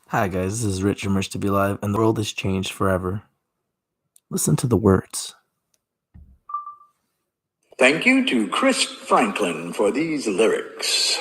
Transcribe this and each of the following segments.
Hi guys, this is Rich from Rich to Be Live, and the world has changed forever. Listen to the words. Thank you to Chris Franklin for these lyrics.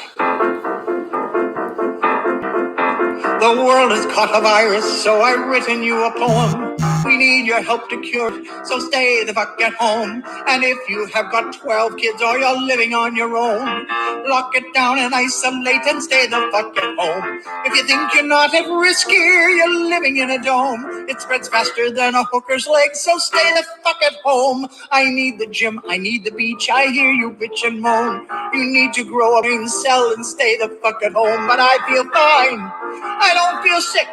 The world has caught a virus, so I've written you a poem. We need your help to cure it, so stay the fuck at home. And if you have got 12 kids or you're living on your own, lock it down and isolate and stay the fuck at home. If you think you're not at risk here, you're living in a dome. It spreads faster than a hooker's leg, so stay the fuck at home. I need the gym, I need the beach, I hear you bitch and moan. You need to grow a brain cell and stay the fuck at home, but I feel fine. I don't feel sick.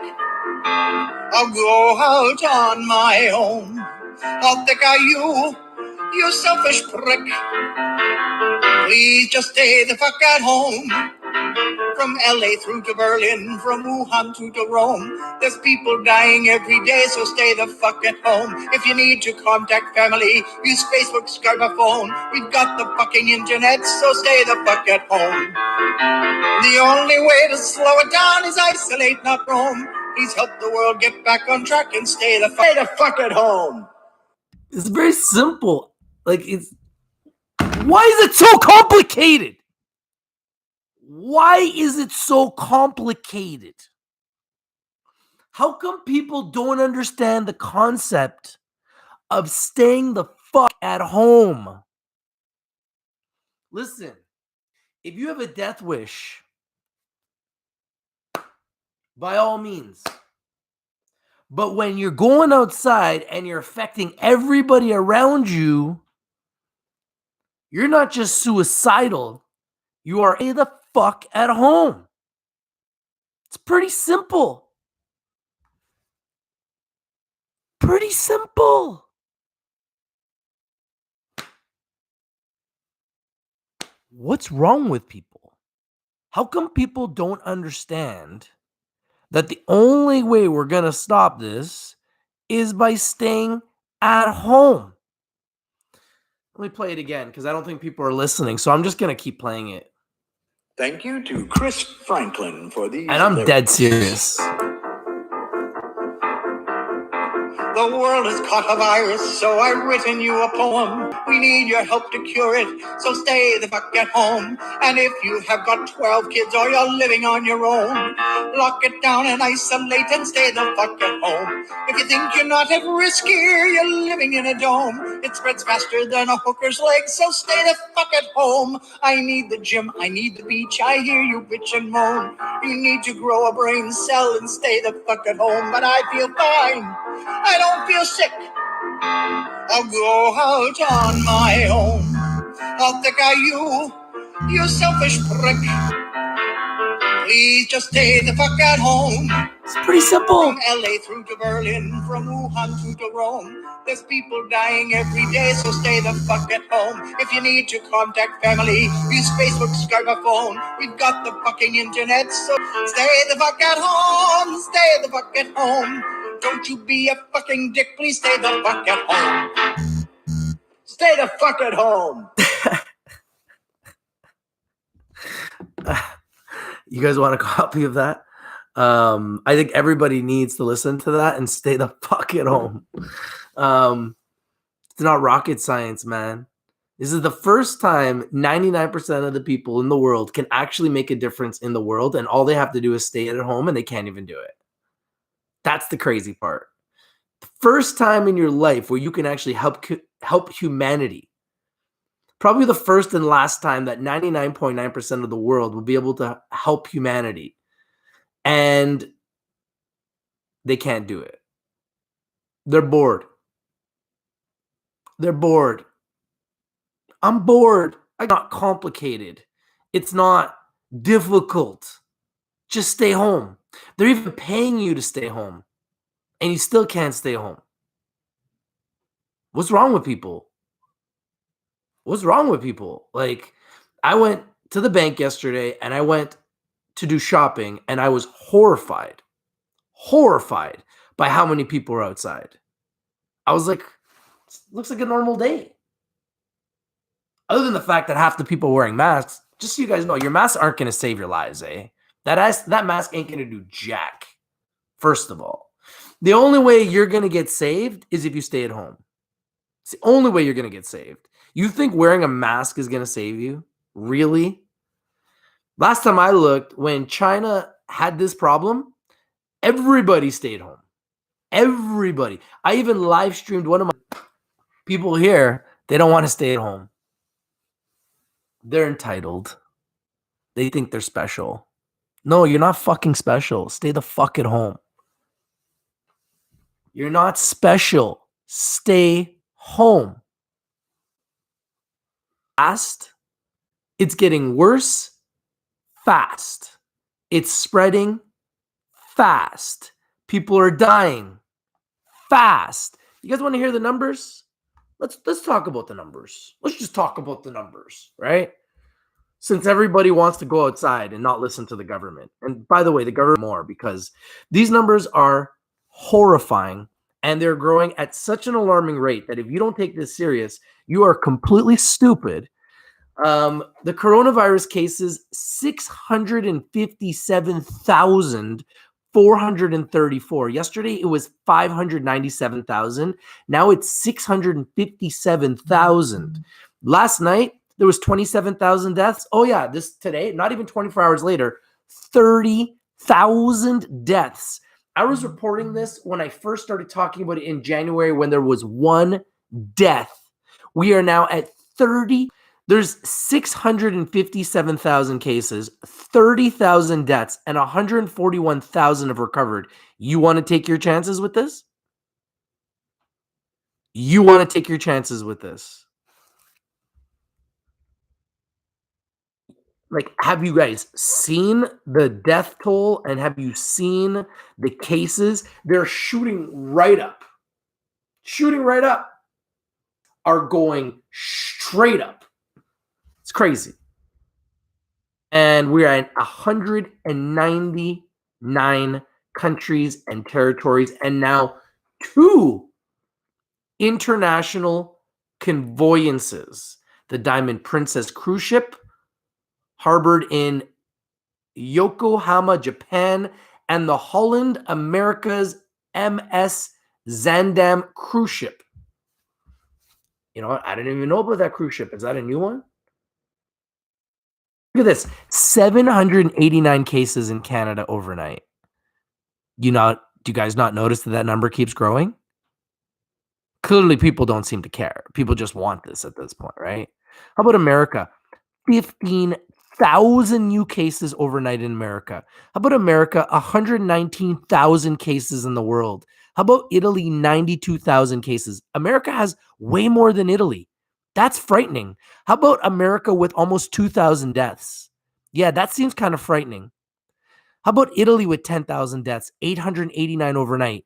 I'll go out on my own. How thick are you, you selfish prick? Please just stay the fuck at home. From LA through to Berlin, from Wuhan to Rome, there's people dying every day, so stay the fuck at home. If you need to contact family, use Facebook, Skype, or phone. We've got the fucking internet, so stay the fuck at home. The only way to slow it down is isolate, not roam. Please help the world get back on track and stay the fuck at home. It's very simple. Why is it so complicated? Why is it so complicated? How come people don't understand the concept of staying the fuck at home? Listen, if you have a death wish, by all means. But when you're going outside and you're affecting everybody around you, you're not just suicidal. You are the fuck at home. It's pretty simple. Pretty simple. What's wrong with people? How come people don't understand that the only way we're going to stop this is by staying at home? Let me play it again because I don't think people are listening. So I'm just going to keep playing it. Thank you to Chris Franklin for these And I'm lyrics. dead serious. The world has caught a virus, so I've written you a poem. We need your help to cure it, so stay the fuck at home. And if you have got 12 kids or you're living on your own, lock it down and isolate and stay the fuck at home. If you think you're not at risk here, you're living in a dome. It spreads faster than a hooker's leg, so stay the fuck at home. I need the gym, I need the beach, I hear you bitch and moan. You need to grow a brain cell and stay the fuck at home, but I feel fine. I don't feel sick. I'll go out on my own. How thick are you, you selfish prick? Please just stay the fuck at home. It's pretty simple. From LA through to Berlin, from Wuhan to Rome, there's people dying every day, so stay the fuck at home. If you need to contact family, use Facebook, Skype, or phone. We've got the fucking internet, so stay the fuck at home. Stay the fuck at home. Don't you be a fucking dick, please stay the fuck at home. Stay the fuck at home. You guys want a copy of that? I think everybody needs to listen to that and stay the fuck at home. It's not rocket science, man. This is the first time 99% of the people in the world can actually make a difference in the world, and all they have to do is stay at home, and they can't even do it. That's the crazy part. The first time in your life where you can actually help humanity. Probably the first and last time that 99.9% of the world will be able to help humanity. And they can't do it. They're bored. They're bored. I'm bored. It's not complicated. It's not difficult. Just stay home. They're even paying you to stay home. And you still can't stay home. What's wrong with people? What's wrong with people? Like, I went to the bank yesterday and I went to do shopping and I was horrified by how many people are outside. I was like, looks like a normal day. Other than the fact that half the people are wearing masks, just so you guys know, your masks aren't going to save your lives, eh? That mask ain't going to do jack. First of all, the only way you're going to get saved is if you stay at home. It's the only way you're going to get saved. You think wearing a mask is going to save you? Really? Last time I looked, when China had this problem, everybody stayed home. Everybody. I even live streamed one of my people here. They don't want to stay at home. They're entitled. They think they're special. No, you're not fucking special. Stay the fuck at home. You're not special. Stay home. Fast. It's getting worse. Fast. It's spreading fast. People are dying fast. You guys want to hear the numbers? Let's talk about the numbers. Let's just talk about the numbers, right? Since everybody wants to go outside and not listen to the government. And by the way, the government more, because these numbers are horrifying and they're growing at such an alarming rate that if you don't take this serious, you are completely stupid. The coronavirus cases, 657,434. Yesterday, it was 597,000. Now it's 657,000. Last night, there was 27,000 deaths. Oh yeah, this today, not even 24 hours later, 30,000 deaths. I was reporting this when I first started talking about it in January when there was one death. We are now at 30. There's 657,000 cases, 30,000 deaths, and 141,000 have recovered. You want to take your chances with this? You want to take your chances with this? Like, have you guys seen the death toll and have you seen the cases? They're shooting right up. Shooting right up. Are going straight up. It's crazy. And we're at 199 countries and territories, and now 2 international convoyances. The Diamond Princess cruise ship harbored in Yokohama, Japan, and the Holland America's MS Zandam cruise ship. You know what? I didn't even know about that cruise ship. Is that a new one? Look at this. 789 cases in Canada overnight. Do you guys not notice that number keeps growing? Clearly, people don't seem to care. People just want this at this point, right? How about America? 15,000 new cases overnight in America. How about America? 119,000 cases in the world. How about Italy? 92,000 cases. America has way more than Italy. That's frightening. How about America with almost 2,000 deaths? Yeah, that seems kind of frightening. How about Italy with 10,000 deaths, 889 overnight?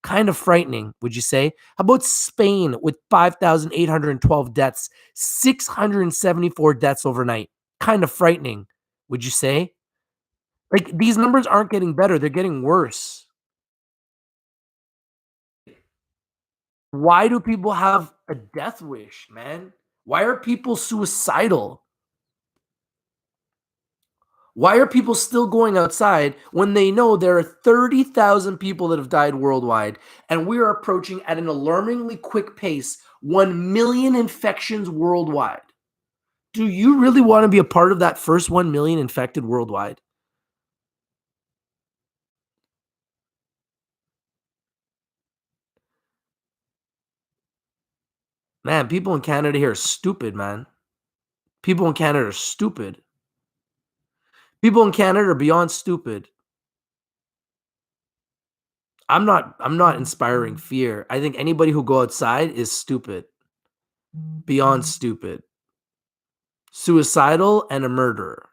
Kind of frightening, would you say? How about Spain with 5,812 deaths, 674 deaths overnight? Kind of frightening, would you say? Like, these numbers aren't getting better, they're getting worse. Why do people have a death wish, man? Why are people suicidal? Why are people still going outside when they know there are 30,000 people that have died worldwide and we are approaching at an alarmingly quick pace 1 million infections worldwide? Do you really want to be a part of that first 1 million infected worldwide? Man, people in Canada here are stupid, man. People in Canada are stupid. People in Canada are beyond stupid. I'm not inspiring fear. I think anybody who go outside is stupid. Beyond stupid. Suicidal and a murderer.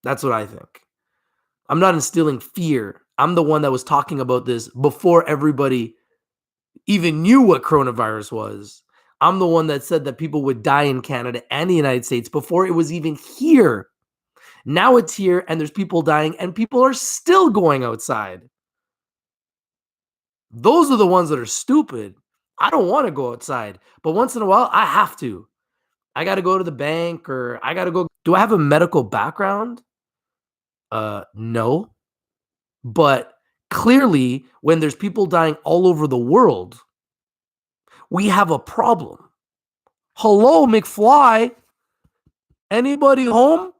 That's what I think. I'm not instilling fear. I'm the one that was talking about this before everybody even knew what coronavirus was. I'm the one that said that people would die in Canada and the United States before it was even here. Now it's here and there's people dying and people are still going outside. Those are the ones that are stupid. I don't want to go outside, but once in a while I have to. I got to go to the bank or I got to go. Do I have a medical background? No. But Clearly, when there's people dying all over the world, we have a problem. Hello, McFly. Anybody home?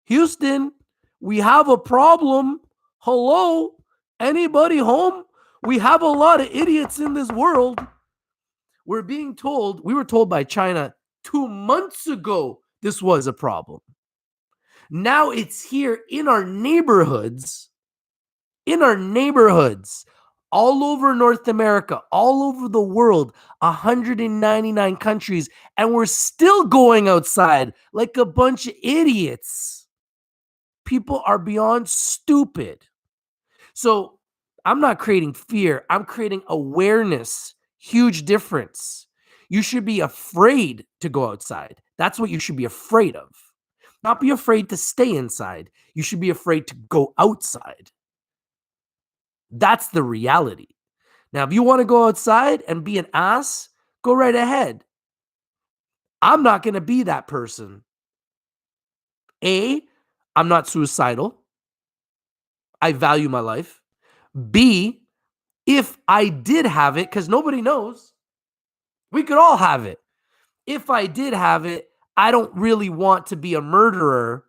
Houston, we have a problem. Hello? Anybody home? We have a lot of idiots in this world. We were told by China 2 months ago this was a problem. Now it's here in our neighborhoods, all over North America, all over the world, 199 countries, and we're still going outside like a bunch of idiots. People are beyond stupid. So I'm not creating fear. I'm creating awareness. Huge difference. You should be afraid to go outside. That's what you should be afraid of. Not be afraid to stay inside. You should be afraid to go outside. That's the reality. Now, if you want to go outside and be an ass, go right ahead. I'm not going to be that person. A, I'm not suicidal. I value my life. B, if I did have it, because nobody knows, we could all have it. If I did have it, I don't really want to be a murderer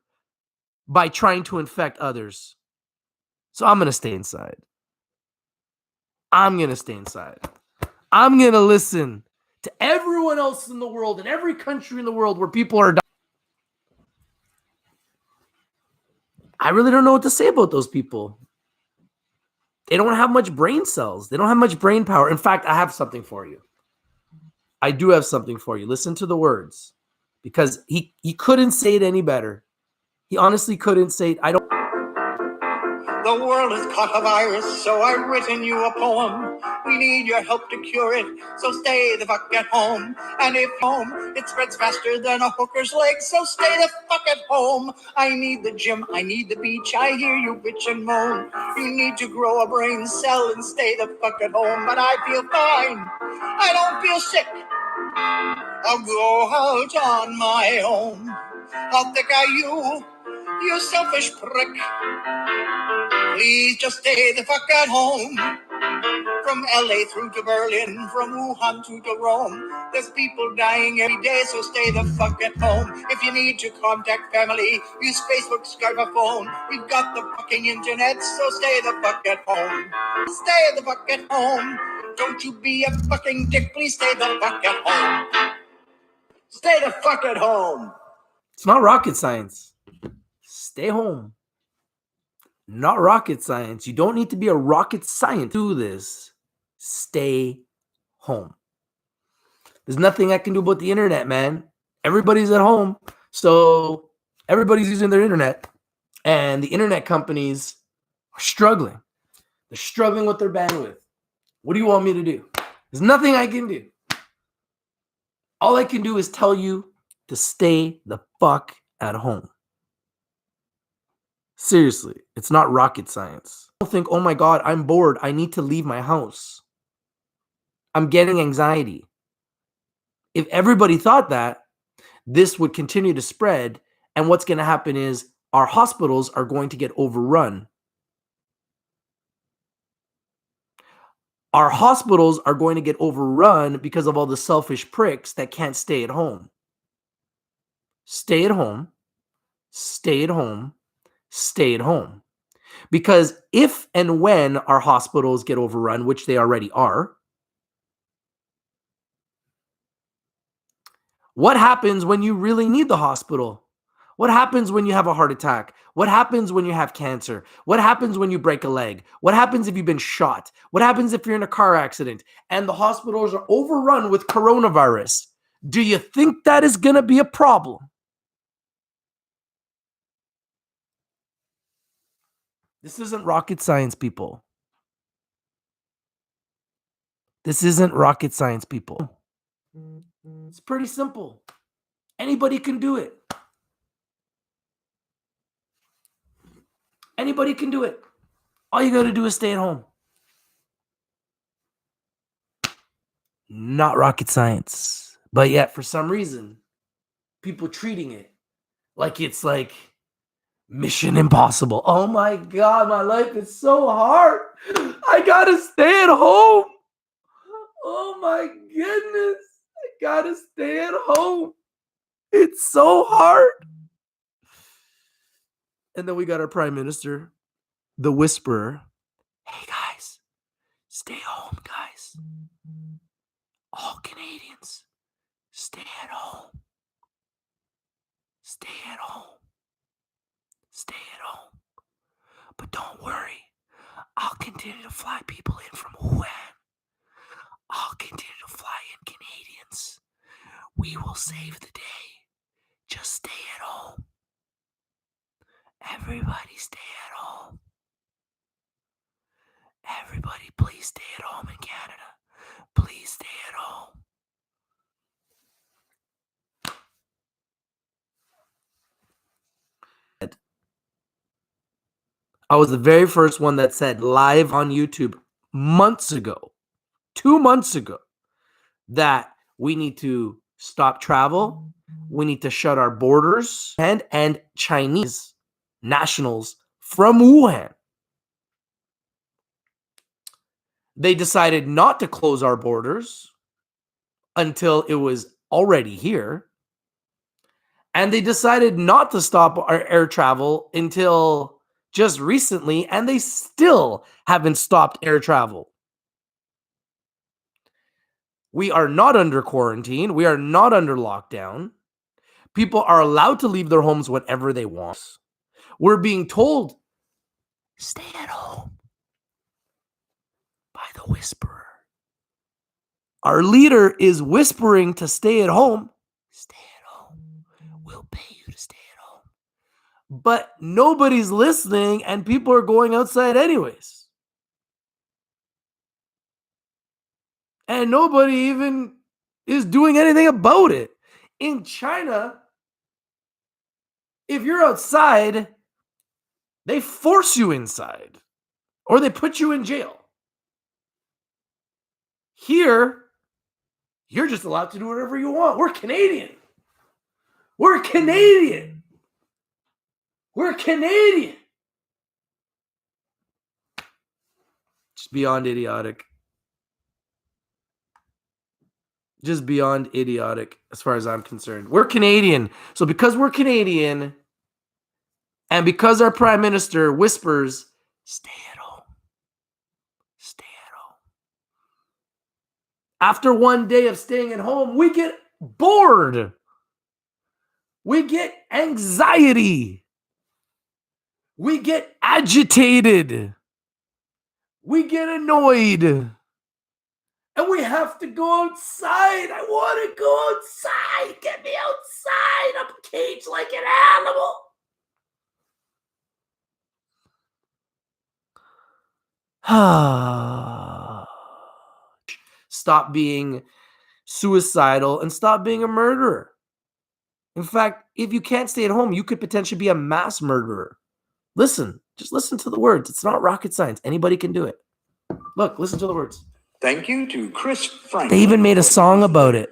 by trying to infect others. So I'm going to stay inside. I'm going to listen to everyone else in the world, in every country in the world where people are dying. I really don't know what to say about those people. They don't have much brain cells. They don't have much brain power. In fact, I have something for you. I do have something for you. Listen to the words, because he couldn't say it any better. He honestly couldn't say it. The world has caught a virus, so I've written you a poem. We need your help to cure it, so stay the fuck at home. And if home, it spreads faster than a hooker's leg, so stay the fuck at home. I need the gym, I need the beach, I hear you bitch and moan. You need to grow a brain cell and stay the fuck at home. But I feel fine, I don't feel sick. I'll go out on my own. How thick are you selfish prick? Please just stay the fuck at home. From LA through to Berlin, from Wuhan to Rome, there's people dying every day, so stay the fuck at home. If you need to contact family, use Facebook, Skype, or phone. We've got the fucking internet, so stay the fuck at home. Stay the fuck at home. Don't you be a fucking dick, please stay the fuck at home. Stay the fuck at home. It's not rocket science. Stay home. Not rocket science. You don't need to be a rocket scientist to do this. Stay home. There's nothing I can do about the internet, man. Everybody's at home, so everybody's using their internet, and the internet companies are struggling. They're struggling with their bandwidth. What do you want me to do? There's nothing I can do. All I can do is tell you to stay the fuck at home. Seriously, it's not rocket science. Don't think, oh my God, I'm bored. I need to leave my house. I'm getting anxiety. If everybody thought that, this would continue to spread. And what's going to happen is our hospitals are going to get overrun. Our hospitals are going to get overrun because of all the selfish pricks that can't stay at home. Stay at home. Stay at home. Stay at home. Because if and when our hospitals get overrun, which they already are, what happens when you really need the hospital? What happens when you have a heart attack? What happens when you have cancer? What happens when you break a leg? What happens if you've been shot? What happens if you're in a car accident and the hospitals are overrun with coronavirus? Do you think that is going to be a problem? This isn't rocket science, people. This isn't rocket science, people. It's pretty simple. Anybody can do it. Anybody can do it. All you got to do is stay at home. Not rocket science. But yet, for some reason, people treating it like it's like Mission impossible. Oh my God, my life is so hard. I gotta stay at home. Oh my goodness. I gotta stay at home. It's so hard. And then we got our prime minister, the whisperer. Hey guys, stay home, guys. All Canadians, stay at home. Stay at home. Stay at home. But don't worry. I'll continue to fly people in from Wuhan. I'll continue to fly in Canadians. We will save the day. Just stay at home. Everybody stay at home. Everybody please stay at home in Canada. Please stay at home. I was the very first one that said live on YouTube months ago, 2 months ago, that we need to stop travel. We need to shut our borders and Chinese nationals from Wuhan. They decided not to close our borders until it was already here. And they decided not to stop our air travel until just recently, and they still haven't stopped air travel. We are not under quarantine. We are not under lockdown. People are allowed to leave their homes whenever they want. We're being told, stay at home by the whisperer. Our leader is whispering to stay at home. Stay at home. We'll pay you to stay at home. But nobody's listening and people are going outside anyways. And nobody even is doing anything about it. In China, if you're outside, they force you inside or they put you in jail. Here, you're just allowed to do whatever you want. We're Canadian. We're Canadian. We're Canadian. Just beyond idiotic. Just beyond idiotic as far as I'm concerned. We're Canadian. So because we're Canadian and because our prime minister whispers, stay at home. Stay at home. After one day of staying at home, we get bored. We get anxiety. We get agitated. We get annoyed. And we have to go outside. I want to go outside. Get me outside. I'm caged like an animal. Stop being suicidal and stop being a murderer. In fact, if you can't stay at home, you could potentially be a mass murderer. Listen, just listen to the words. It's not rocket science. Anybody can do it. Look, listen to the words. Thank you to Chris Franklin. They even made a song about it.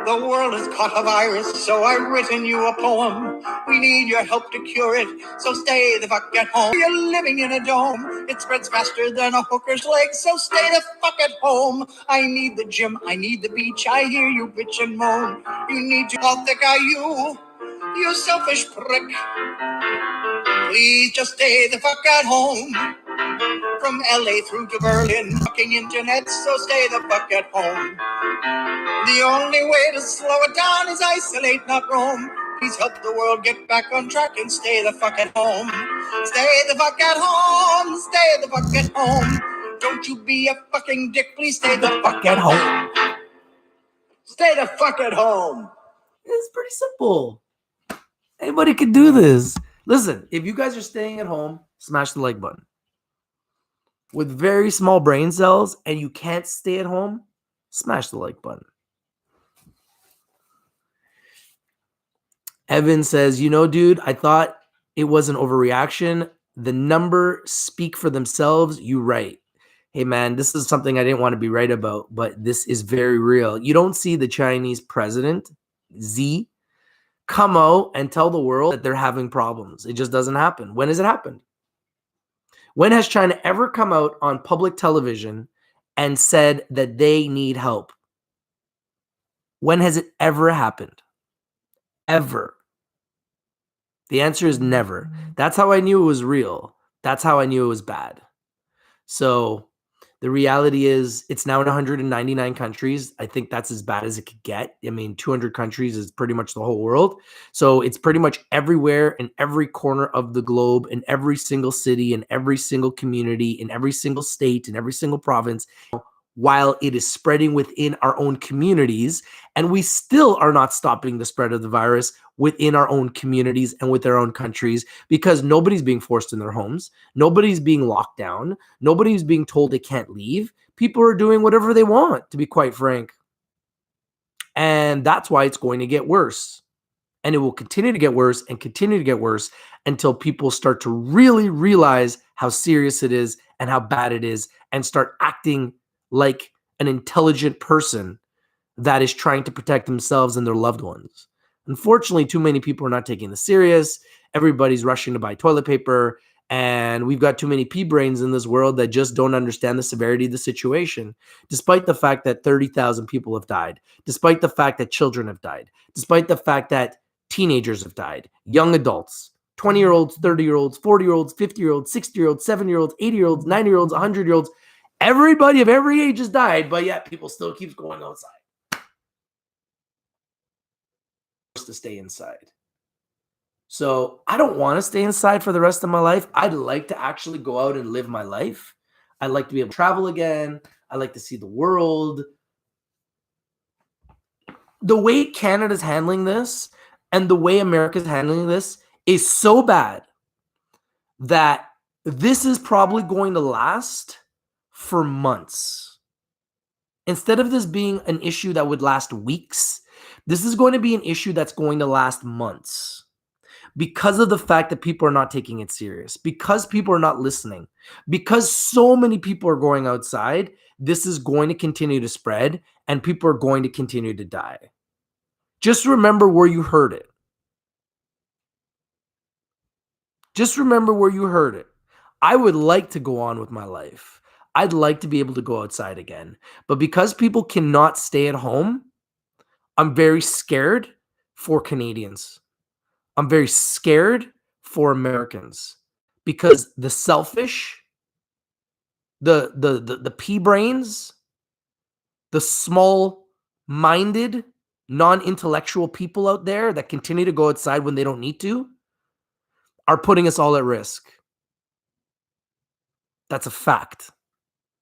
The world has caught a virus, so I've written you a poem. We need your help to cure it, so stay the fuck at home. You're living in a dome. It spreads faster than a hooker's leg, so stay the fuck at home. I need the gym, I need the beach, I hear you bitch and moan. You need to, how thick are you? You selfish prick. Please just stay the fuck at home. From LA through to Berlin, fucking internet, so stay the fuck at home. The only way to slow it down is isolate, not roam. Please help the world get back on track and stay the fuck at home. Stay the fuck at home. Stay the fuck at home. Don't you be a fucking dick. Please stay the fuck at home. Stay the fuck at home. It's pretty simple. Anybody can do this. Listen, if you guys are staying at home, smash the like button. With very small brain cells and you can't stay at home, smash the like button. Evan says, dude, I thought it was an overreaction. The number speak for themselves. You right. Hey, man, this is something I didn't want to be right about, but this is very real. You don't see the Chinese president, Xi, come out and tell the world that they're having problems. It just doesn't happen. When has it happened? When has China ever come out on public television and said that they need help? When has it ever happened? Ever. The answer is never. That's how I knew it was real. That's how I knew it was bad. So the reality is it's now in 199 countries. I think that's as bad as it could get. I mean, 200 countries is pretty much the whole world. So it's pretty much everywhere in every corner of the globe, in every single city, in every single community, in every single state, in every single province, while it is spreading within our own communities. And we still are not stopping the spread of the virus within our own communities and with our own countries because nobody's being forced in their homes. Nobody's being locked down. Nobody's being told they can't leave. People are doing whatever they want, to be quite frank. And that's why it's going to get worse. And it will continue to get worse and continue to get worse until people start to really realize how serious it is and how bad it is and start acting like an intelligent person that is trying to protect themselves and their loved ones. Unfortunately, too many people are not taking this serious. Everybody's rushing to buy toilet paper, and we've got too many pea brains in this world that just don't understand the severity of the situation, despite the fact that 30,000 people have died, despite the fact that children have died, despite the fact that teenagers have died, young adults, 20-year-olds, 30-year-olds, 40-year-olds, 50-year-olds, 60-years, 70-year-olds, 80-year-olds, 90-year-olds, 100-year-olds. Everybody of every age has died, but yet people still keep going outside. To stay inside. So I don't want to stay inside for the rest of my life. I'd like to actually go out and live my life. I'd like to be able to travel again. I like to see the world. The way Canada's handling this and the way America's handling this is so bad that this is probably going to last for months. Instead of this being an issue that would last weeks, this is going to be an issue that's going to last months because of the fact that people are not taking it serious, because people are not listening, because so many people are going outside. This is going to continue to spread and people are going to continue to die. Just remember where you heard it. Just remember where you heard it. I would like to go on with my life. I'd like to be able to go outside again. But because people cannot stay at home, I'm very scared for Canadians. I'm very scared for Americans because the selfish, the pea brains, the small-minded, non-intellectual people out there that continue to go outside when they don't need to are putting us all at risk. That's a fact.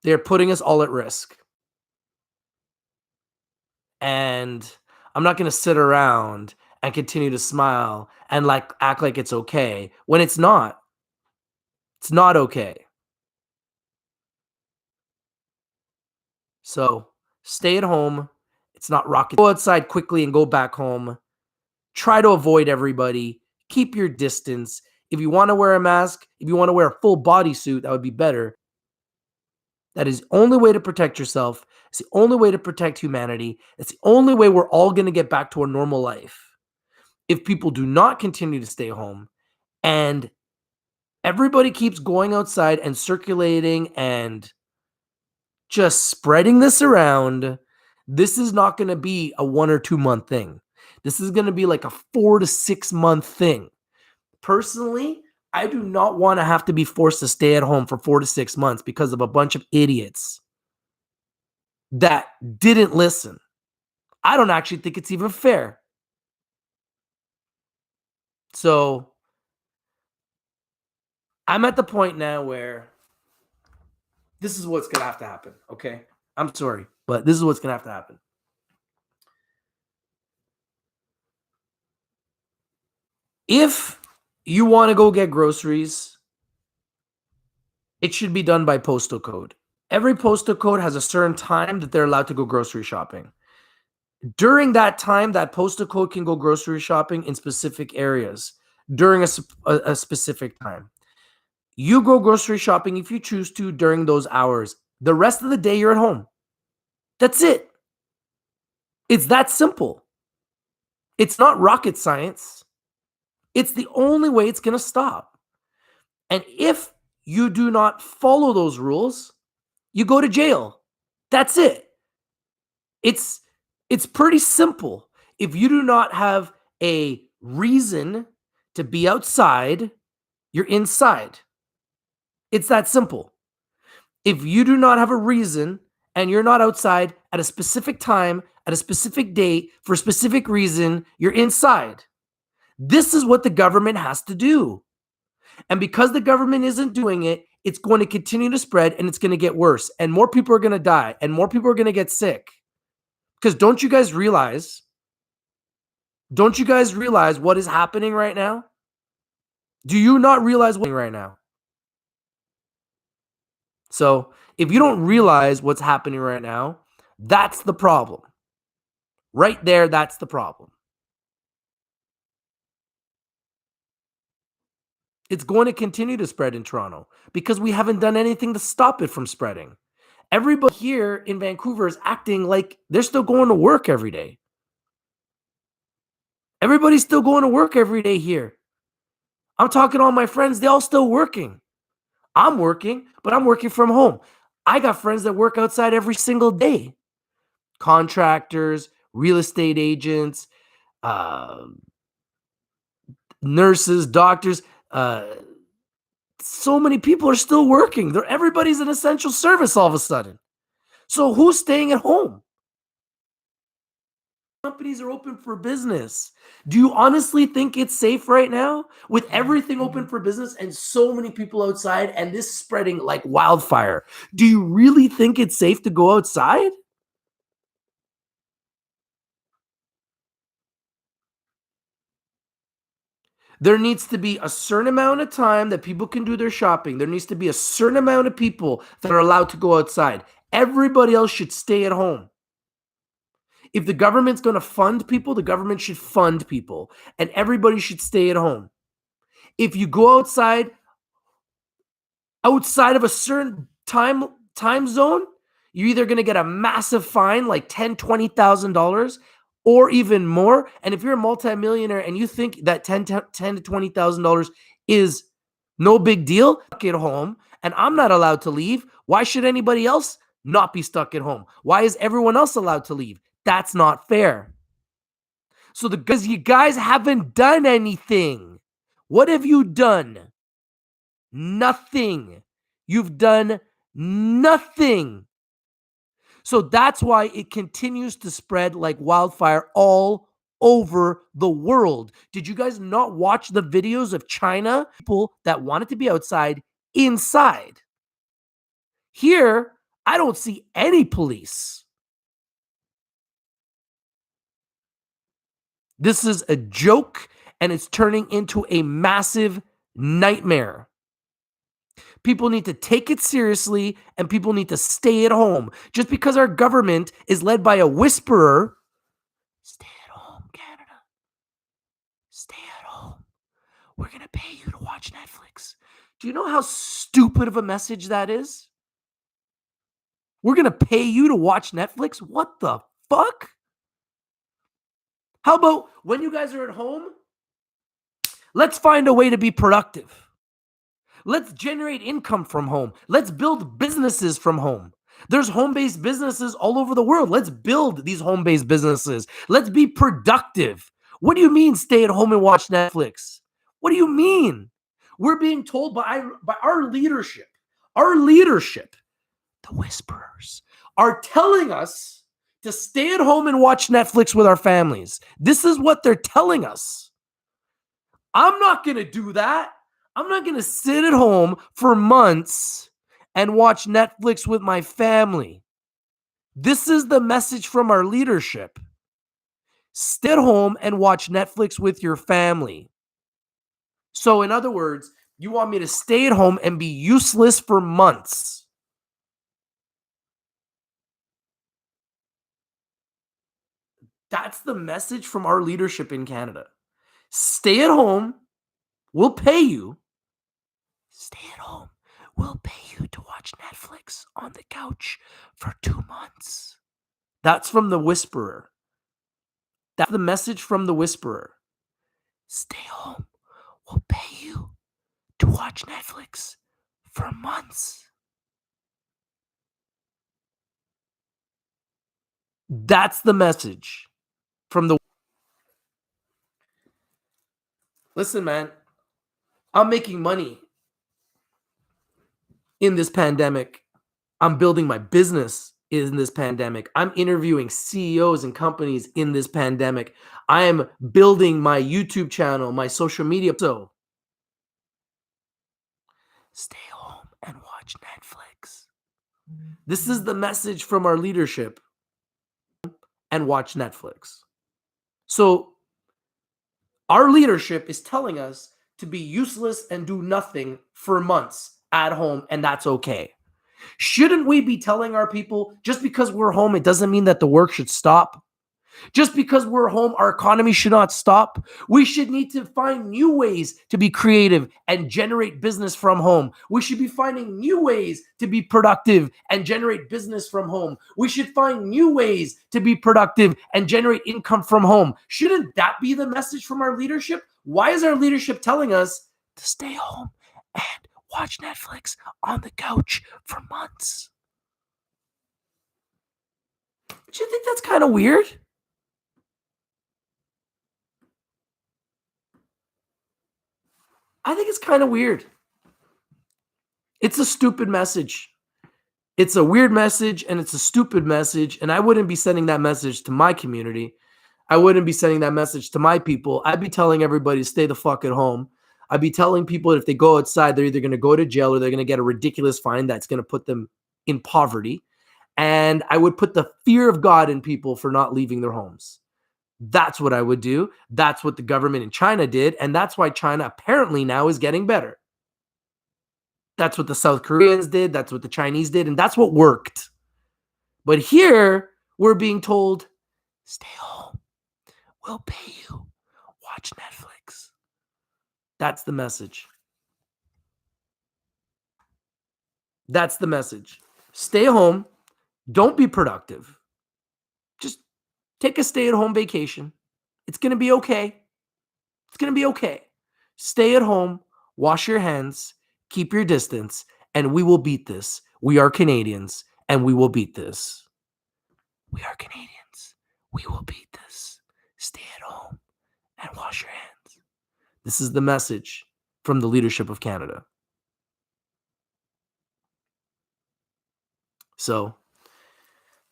They're putting us all at risk. And I'm not going to sit around and continue to smile and act like it's okay when it's not. It's not okay. So stay at home. It's not rocket. Go outside quickly and go back home. Try to avoid everybody. Keep your distance. If you want to wear a mask, if you want to wear a full bodysuit, that would be better. That is the only way to protect yourself. It's the only way to protect humanity. It's the only way we're all going to get back to a normal life. If people do not continue to stay home and everybody keeps going outside and circulating and just spreading this around, this is not going to be a 1 or 2 month thing. This is going to be like a 4 to 6 month thing. Personally, I do not want to have to be forced to stay at home for 4 to 6 months because of a bunch of idiots that didn't listen. I don't actually think it's even fair. So I'm at the point now where this is what's going to have to happen, okay? I'm sorry, but this is what's going to have to happen. If you want to go get groceries, it should be done by postal code. Every postal code has a certain time that they're allowed to go grocery shopping. During that time, that postal code can go grocery shopping in specific areas during a specific time. You go grocery shopping if you choose to during those hours. The rest of the day, you're at home. That's it. It's that simple. It's not rocket science. It's the only way it's going to stop. And if you do not follow those rules, you go to jail. That's it. It's pretty simple. If you do not have a reason to be outside, you're inside. It's that simple. If you do not have a reason and you're not outside at a specific time, at a specific date, for a specific reason, you're inside. This is what the government has to do. And because the government isn't doing it, it's going to continue to spread and it's going to get worse. And more people are going to die and more people are going to get sick. Because don't you guys realize what is happening right now? Do you not realize what's happening right now? So if you don't realize what's happening right now, that's the problem. Right there, that's the problem. It's going to continue to spread in Toronto because we haven't done anything to stop it from spreading. Everybody here in Vancouver is acting like they're still going to work every day. Everybody's still going to work every day here. I'm talking to all my friends, they're all still working. I'm working, but I'm working from home. I got friends that work outside every single day. Contractors, real estate agents, nurses, doctors. So many people are still working. Everybody's an essential service all of a sudden. So who's staying at home? Companies are open for business. Do you honestly think it's safe right now with everything open for business and so many people outside and this spreading like wildfire? Do you really think it's safe to go outside? There needs to be a certain amount of time that people can do their shopping. There needs to be a certain amount of people that are allowed to go outside. Everybody else should stay at home. If the government's going to fund people, the government should fund people, and everybody should stay at home. If you go outside of a certain time zone, you're either going to get a massive fine, like $10,000, $20,000, or even more. And if you're a multimillionaire and you think that $10,000 to $20,000 is no big deal, stuck at home, and I'm not allowed to leave, why should anybody else not be stuck at home? Why is everyone else allowed to leave? That's not fair. So because you guys haven't done anything. What have you done? Nothing. You've done nothing. So that's why it continues to spread like wildfire all over the world. Did you guys not watch the videos of China? People that wanted to be outside, inside. Here, I don't see any police. This is a joke, and it's turning into a massive nightmare. People need to take it seriously, and people need to stay at home. Just because our government is led by a whisperer, stay at home, Canada. Stay at home. We're going to pay you to watch Netflix. Do you know how stupid of a message that is? We're going to pay you to watch Netflix? What the fuck? How about when you guys are at home, let's find a way to be productive. Let's generate income from home. Let's build businesses from home. There's home-based businesses all over the world. Let's build these home-based businesses. Let's be productive. What do you mean stay at home and watch Netflix? What do you mean? We're being told by our leadership, the whisperers, are telling us to stay at home and watch Netflix with our families. This is what they're telling us. I'm not going to do that. I'm not going to sit at home for months and watch Netflix with my family. This is the message from our leadership. Stay at home and watch Netflix with your family. So in other words, you want me to stay at home and be useless for months. That's the message from our leadership in Canada. Stay at home. We'll pay you. Stay at home. We'll pay you to watch Netflix on the couch for 2 months. That's from the whisperer. That's the message from the whisperer. Stay home. We'll pay you to watch Netflix for months. That's the message from the... Listen, man, I'm making money in this pandemic. I'm building my business in this pandemic. I'm interviewing CEOs and companies in this pandemic. I am building my YouTube channel, my social media. So stay home and watch Netflix. This is the message from our leadership. And watch Netflix. So our leadership is telling us to be useless and do nothing for months at home, and that's okay. Shouldn't we be telling our people, just because we're home, it doesn't mean that the work should stop? Just because we're home, our economy should not stop. We should need to find new ways to be creative and generate business from home. We should be finding new ways to be productive and generate business from home. We should find new ways to be productive and generate income from home. Shouldn't that be the message from our leadership? Why is our leadership telling us to stay home and watch Netflix on the couch for months? Do you think that's kind of weird? I think it's kind of weird. It's a stupid message. It's a weird message and it's a stupid message. And I wouldn't be sending that message to my community. I wouldn't be sending that message to my people. I'd be telling everybody to stay the fuck at home. I'd be telling people that if they go outside, they're either going to go to jail or they're going to get a ridiculous fine that's going to put them in poverty. And I would put the fear of God in people for not leaving their homes. That's what I would do. That's what the government in China did. And that's why China apparently now is getting better. That's what the South Koreans did. That's what the Chinese did. And that's what worked. But here we're being told, stay home. We'll pay you. Watch Netflix. That's the message. That's the message. Stay home. Don't be productive. Just take a stay-at-home vacation. It's going to be okay. It's going to be okay. Stay at home, wash your hands, keep your distance, and we will beat this. We are Canadians, and we will beat this. We are Canadians. We will beat this. Stay at home and wash your hands. This is the message from the leadership of Canada. So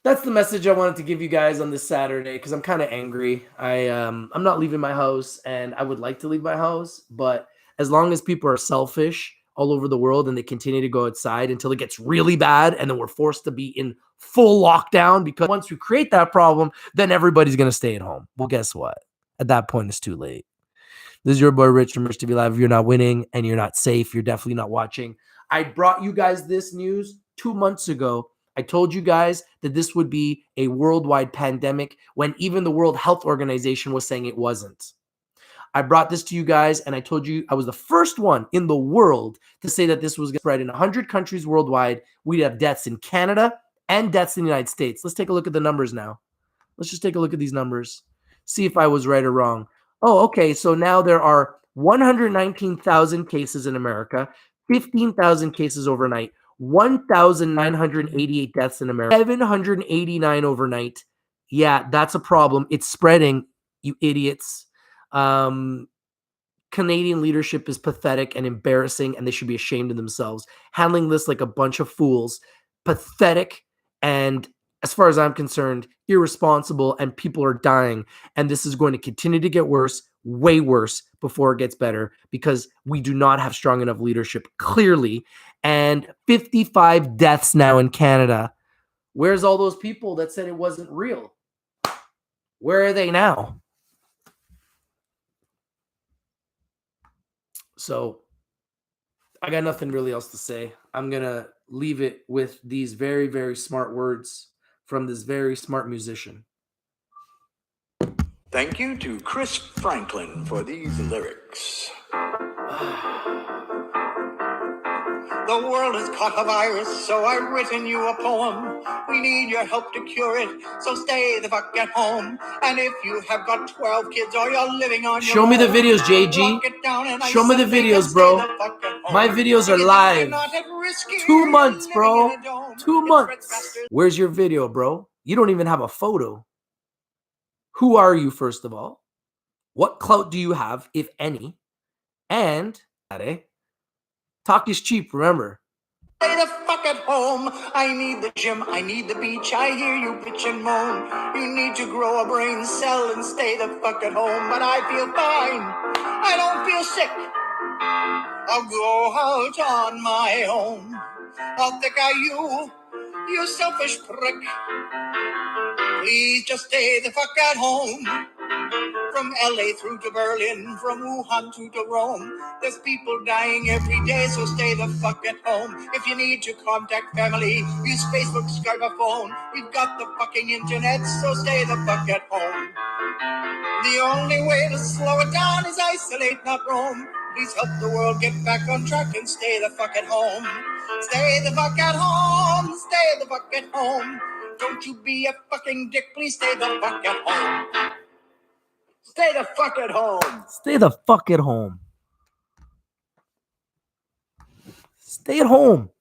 that's the message I wanted to give you guys on this Saturday because I'm kind of angry. I'm not leaving my house, and I would like to leave my house, but as long as people are selfish all over the world and they continue to go outside until it gets really bad, and then we're forced to be in full lockdown, because once we create that problem, then everybody's going to stay at home. Well, guess what? At that point, it's too late. This is your boy Rich from Rich TV Live. If you're not winning and you're not safe, you're definitely not watching. I brought you guys this news 2 months ago. I told you guys that this would be a worldwide pandemic when even the World Health Organization was saying it wasn't. I brought this to you guys, and I told you I was the first one in the world to say that this was going to spread in 100 countries worldwide. We'd have deaths in Canada and deaths in the United States. Let's take a look at the numbers now. Let's just take a look at these numbers. See if I was right or wrong. Oh, okay. So now there are 119,000 cases in America, 15,000 cases overnight, 1,988 deaths in America, 789 overnight. Yeah, that's a problem. It's spreading, you idiots. Canadian leadership is pathetic and embarrassing, and they should be ashamed of themselves. Handling this like a bunch of fools. Pathetic, and as far as I'm concerned, irresponsible, and people are dying. And this is going to continue to get worse, way worse, before it gets better, because we do not have strong enough leadership, clearly. And 55 deaths now in Canada. Where's all those people that said it wasn't real? Where are they now? So I got nothing really else to say. I'm going to leave it with these very, very smart words from this very smart musician. Thank you to Chris Franklin for these lyrics. The world has caught a virus, so I've written you a poem. We need your help to cure it, so stay the fuck at home. And if you have got 12 kids or you're living on your Show me the own, videos, JG. lock it down and Show me the isolate videos, and bro. stay the fuck at home. My videos are If you think live. you're not at risk here, 2 you're months, living bro. in a dome. 2 It months. spreads faster. Where's your video, bro? You don't even have a photo. Who are you, first of all? What clout do you have, if any? And, talk is cheap, remember. Stay the fuck at home. I need the gym, I need the beach. I hear you bitch and moan. You need to grow a brain cell and stay the fuck at home. But I feel fine. I don't feel sick. I'll go out on my own. How thick are you? You selfish prick. Please just stay the fuck at home. From LA through to Berlin, from Wuhan to Rome. There's people dying every day, so stay the fuck at home. If you need to contact family, use Facebook, Skype, or phone. We've got the fucking internet, so stay the fuck at home. The only way to slow it down is isolate, not roam. Please help the world get back on track and stay the fuck at home. Stay the fuck at home, stay the fuck at home. Don't you be a fucking dick, please stay the fuck at home. Stay the fuck at home. Stay the fuck at home. Stay at home.